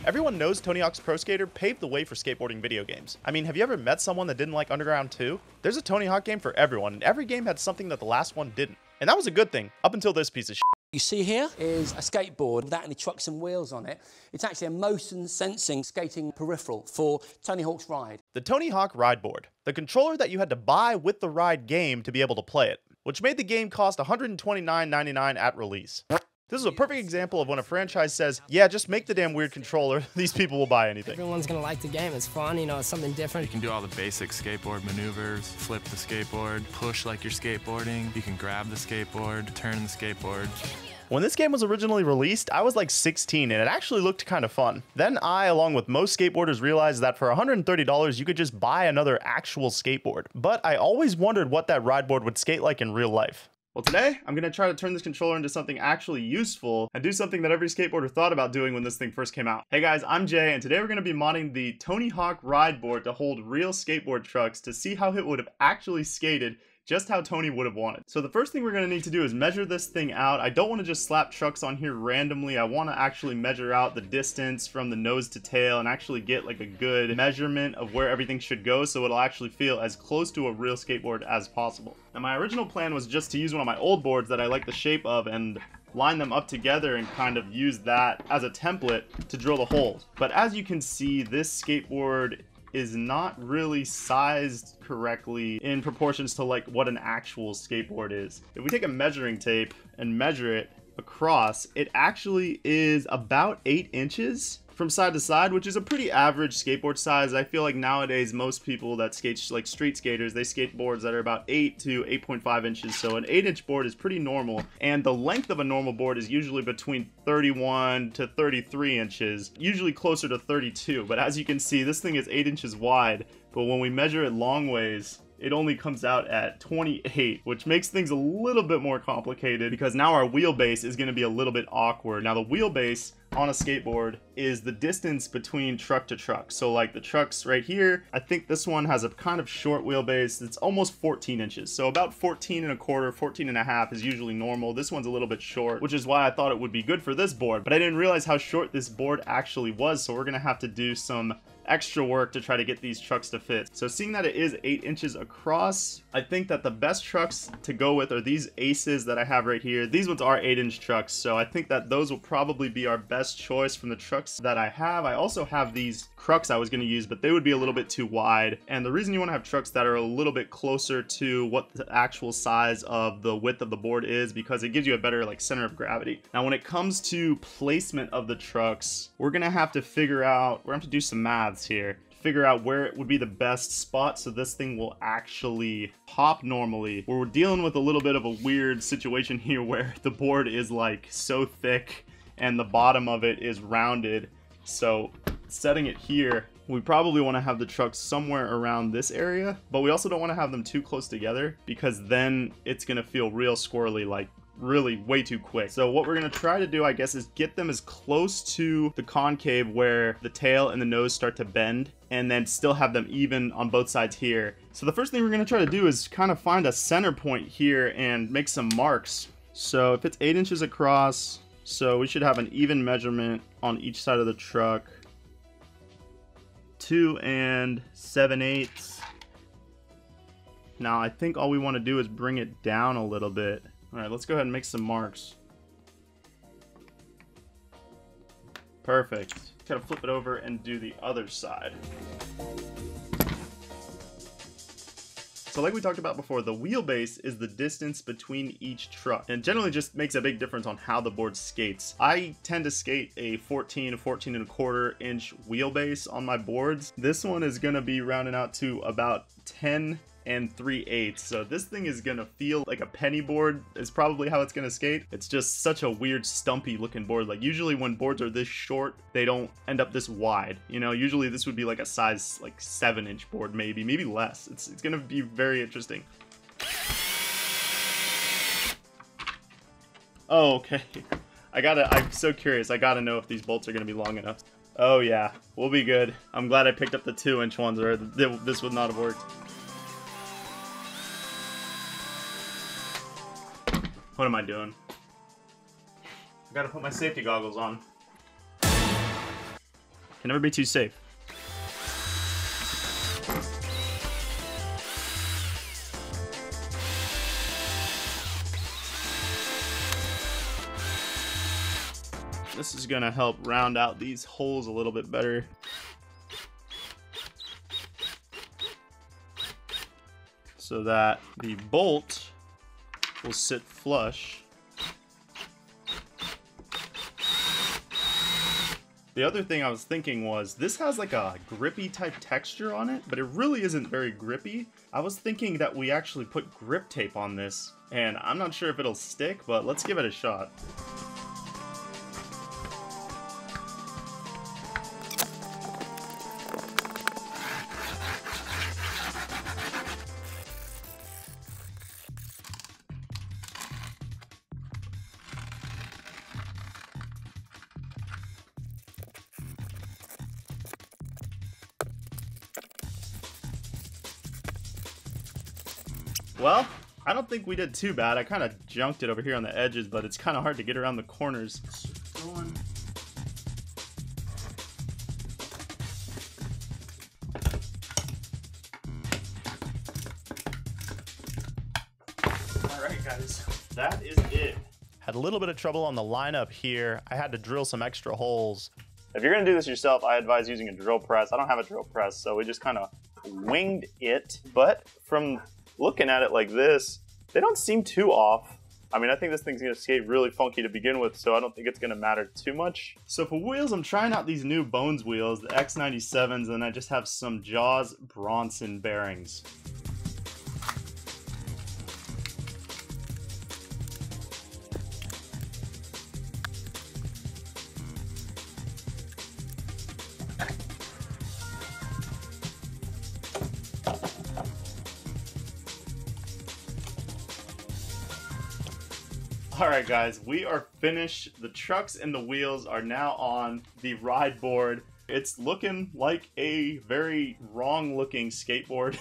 Everyone knows Tony Hawk's Pro Skater paved the way for skateboarding video games. I mean, have you ever met someone that didn't like Underground 2? There's a Tony Hawk game for everyone, and every game had something that the last one didn't. And that was a good thing, up until this piece of shit. You see here is a skateboard without any trucks and wheels on it. It's actually a motion sensing skating peripheral for Tony Hawk's Ride. The Tony Hawk Ride Board, the controller that you had to buy with the Ride game to be able to play it, which made the game cost $129.99 at release. This is a perfect example of when a franchise says, yeah, just make the damn weird controller, these people will buy anything. Everyone's gonna like the game, it's fun, you know, it's something different. You can do all the basic skateboard maneuvers, flip the skateboard, push like you're skateboarding, you can grab the skateboard, turn the skateboard. When this game was originally released, I was like 16 and it actually looked kind of fun. Then I, along with most skateboarders, realized that for $130 you could just buy another actual skateboard. But I always wondered what that ride board would skate like in real life. Well, today, I'm going to try to turn this controller into something actually useful and do something that every skateboarder thought about doing when this thing first came out. Hey guys, I'm Jay, and today we're going to be modding the Tony Hawk Ride Board to hold real skateboard trucks to see how it would have actually skated just how Tony would have wanted. So the first thing we're going to need to do is measure this thing out. I don't want to just slap trucks on here randomly. I want to actually measure out the distance from the nose to tail and actually get like a good measurement of where everything should go so it'll actually feel as close to a real skateboard as possible. Now my original plan was just to use one of my old boards that I like the shape of and line them up together and kind of use that as a template to drill the holes. But as you can see, this skateboard is not really sized correctly in proportions to like what an actual skateboard is. If we take a measuring tape and measure it across, it actually is about 8 inches from side to side, which is a pretty average skateboard size. I feel like nowadays most people that skate like street skaters, they skate boards that are about 8 to 8.5 inches. So an 8-inch board is pretty normal, and the length of a normal board is usually between 31 to 33 inches, usually closer to 32. But as you can see, this thing is 8 inches wide, but when we measure it long ways, it only comes out at 28, which makes things a little bit more complicated because now our wheelbase is going to be a little bit awkward. Now the wheelbase on a skateboard is the distance between truck to truck. So like the trucks right here, I think this one has a kind of short wheelbase. It's almost 14 inches. So about 14 and a quarter, 14 and a half is usually normal. This one's a little bit short, which is why I thought it would be good for this board, but I didn't realize how short this board actually was. So we're going to have to do some extra work to try to get these trucks to fit. So seeing that it is 8 inches across, I think that the best trucks to go with are these Aces that I have right here. These ones are 8-inch trucks, so I think that those will probably be our best choice from the trucks that I have. I also have these Crocks I was going to use, but they would be a little bit too wide. And the reason you want to have trucks that are a little bit closer to what the actual size of the width of the board is, because it gives you a better like center of gravity. Now when it comes to placement of the trucks, we're going to have to figure out, we're going to have to do some maths here, figure out where it would be the best spot so this thing will actually pop normally. We're dealing with a little bit of a weird situation here where the board is like so thick and the bottom of it is rounded. So setting it here, we probably want to have the trucks somewhere around this area, but we also don't want to have them too close together because then it's going to feel real squirrely, like really way too quick. So what we're going to try to do, I guess, is get them as close to the concave where the tail and the nose start to bend, and then still have them even on both sides here. So the first thing we're going to try to do is kind of find a center point here and make some marks. So if it's 8 inches across, so we should have an even measurement on each side of the truck. 2 7/8. Now I think all we want to do is bring it down a little bit. All right, let's go ahead and make some marks. Perfect. Kind of flip it over and do the other side. So like we talked about before, the wheelbase is the distance between each truck, and generally just makes a big difference on how the board skates. I tend to skate a 14 and a quarter inch wheelbase on my boards. This one is going to be rounding out to about 10 3/8. So this thing is gonna feel like a penny board is probably how it's gonna skate. It's just such a weird stumpy looking board. Like usually when boards are this short, they don't end up this wide. You know, usually this would be like a size like 7-inch board, maybe less. It's gonna be very interesting. Oh, okay. I'm so curious. I gotta know if these bolts are gonna be long enough. Oh yeah, we'll be good. I'm glad I picked up the 2-inch ones, or this would not have worked. What am I doing? I gotta put my safety goggles on. Can never be too safe. This is gonna help round out these holes a little bit better. So that the bolt will sit flush. The other thing I was thinking was, this has like a grippy type texture on it, but it really isn't very grippy. I was thinking that we actually put grip tape on this, and I'm not sure if it'll stick, but let's give it a shot. Well, I don't think we did too bad. I kind of junked it over here on the edges, but it's kind of hard to get around the corners. Alright guys, that is it. Had a little bit of trouble on the lineup here. I had to drill some extra holes. If you're gonna do this yourself, I advise using a drill press. I don't have a drill press, so we just kind of winged it. But from looking at it like this, they don't seem too off. I mean, I think this thing's gonna skate really funky to begin with, so I don't think it's gonna matter too much. So for wheels, I'm trying out these new Bones wheels, the X97s, and I just have some Jaws Bronson bearings. Alright guys, we are finished. The trucks and the wheels are now on the ride board. It's looking like a very wrong looking skateboard,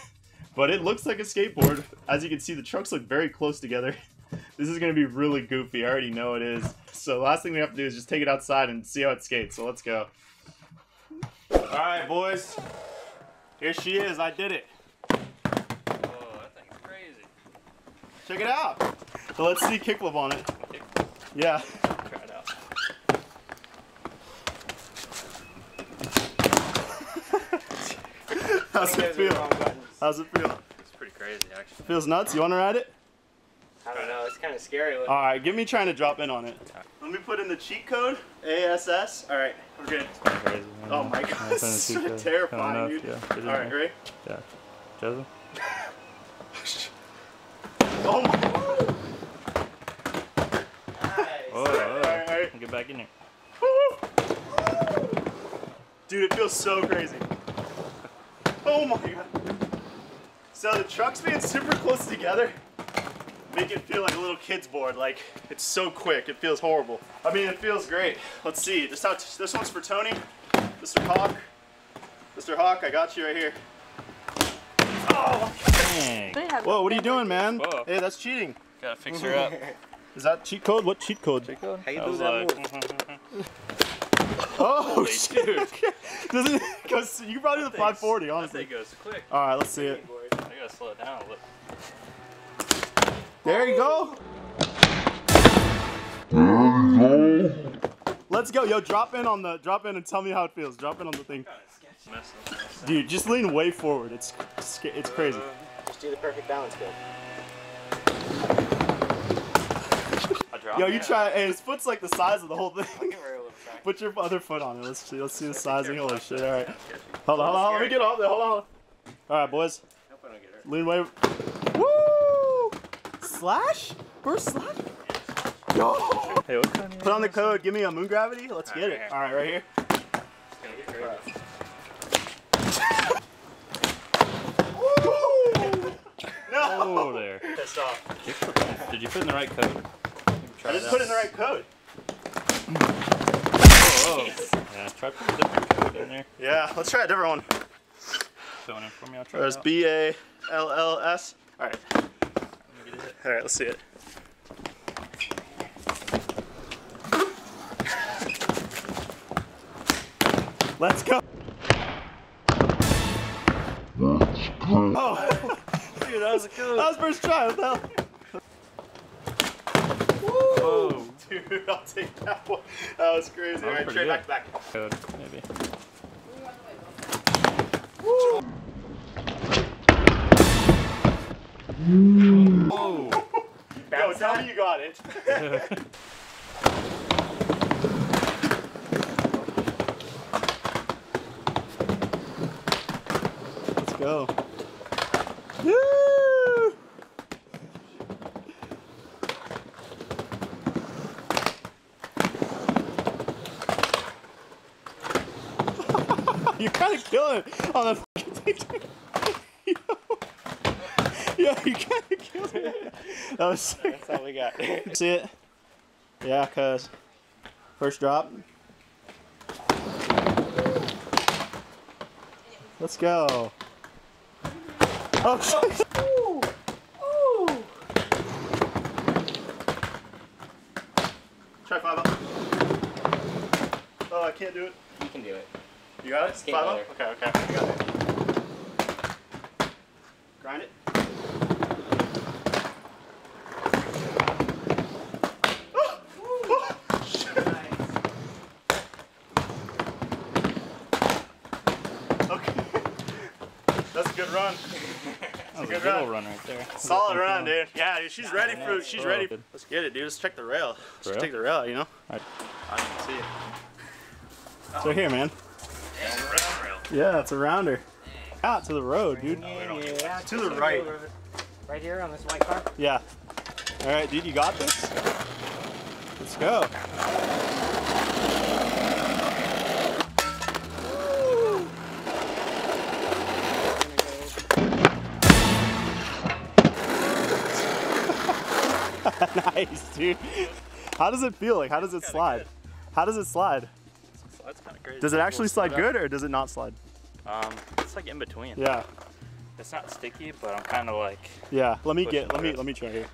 but it looks like a skateboard. As you can see, the trucks look very close together. This is going to be really goofy, I already know it is. So the last thing we have to do is just take it outside and see how it skates, so let's go. Alright boys, here she is, I did it. Oh, that thing's crazy. Check it out. So let's see kickflip on it. Yeah. Try it out. How's it feel? How's it feel? It's pretty crazy, actually. Feels nuts? You want to ride it? I don't know, it's kind of scary looking. Alright, give me trying to drop in on it. Let me put in the cheat code, ASS. Alright, we're good. Crazy, Oh my god, this is so terrifying, dude. Yeah. Alright, ready? Yeah. Joseph? Oh my god. Oh, Alright. get back in there. Dude, it feels so crazy. Oh my god. So the trucks being super close together make it feel like a little kid's board. Like, it's so quick, it feels horrible. I mean, it feels great. Let's see, this one's for Tony, Mr. Hawk. Mr. Hawk, I got you right here. Oh, Dang. whoa, what are you doing, man? Whoa. Hey, that's cheating. Gotta fix her up. Is that cheat code? What cheat code? Cheat code? How you I do was that like, Oh, shit. dude. Doesn't it go, you can probably do the 540, That honestly. thing goes quick. Alright, let's see it. I gotta slow it down a little. There you go. Let's go. Yo, drop in and tell me how it feels. Drop in on the thing. Dude, just lean way forward. It's crazy. Just do the perfect balance build. Yo, you try. Hey, his foot's like the size of the whole thing. Put your other foot on it. Let's see the sizing. Holy shit! All right. Hold on. Let me get off there. Hold on. All right, boys. Lean way. Woo! Slash? Burst slash? Yo! Hey, what kind of Put on the code. Give me a moon gravity. Let's get it. All right, right here. No! Oh, there. Pissed off. Did you put in the right code? I just put in the right code. Oh. Yeah, try putting a different code in there. Yeah, let's try a different one. Filling it for me, I'll try There's it out. BALLS. All right. All right, let's see it. Let's go. Oh, Dude, that was good. that was first try. What the hell? Whoa. Dude, I'll take that one. That was crazy. That was All right, pretty trade good. back. Code, maybe. Whoa. Yo, tell me you got it. Let's go. Woo! You're kind of killing it on the fucking thing. Yeah, you kind of killed it. That was sick. That's all we got. See it? Yeah, cuz. First drop. Let's go. Oh, shit. Ooh. Ooh. Try 5 up. Oh, I can't do it. You can do it. You got it? Skate 5 better. up? Okay, okay. You got it. Grind it. That's a good run. That was good a good run. old run right there. Solid run, dude. Yeah, dude, she's ready for. nice. She's Oh, ready. good. Let's get it, dude. Let's check the rail. For Let's real? take the rail, you know. I didn't see it. It's right here, man. Yeah, it's a rounder. Out to the road, dude. Yeah, To the right. Right here on this white car. Yeah. All right, dude, you got this. Let's go. Nice, dude. How does it feel? Like, how does it slide? good. How does it slide? That's kind of crazy. Does it actually slide Little good or does it not slide? It's like in between. Yeah. It's not sticky, but I'm kind of like. Yeah. Let me Pushing let me through. try here.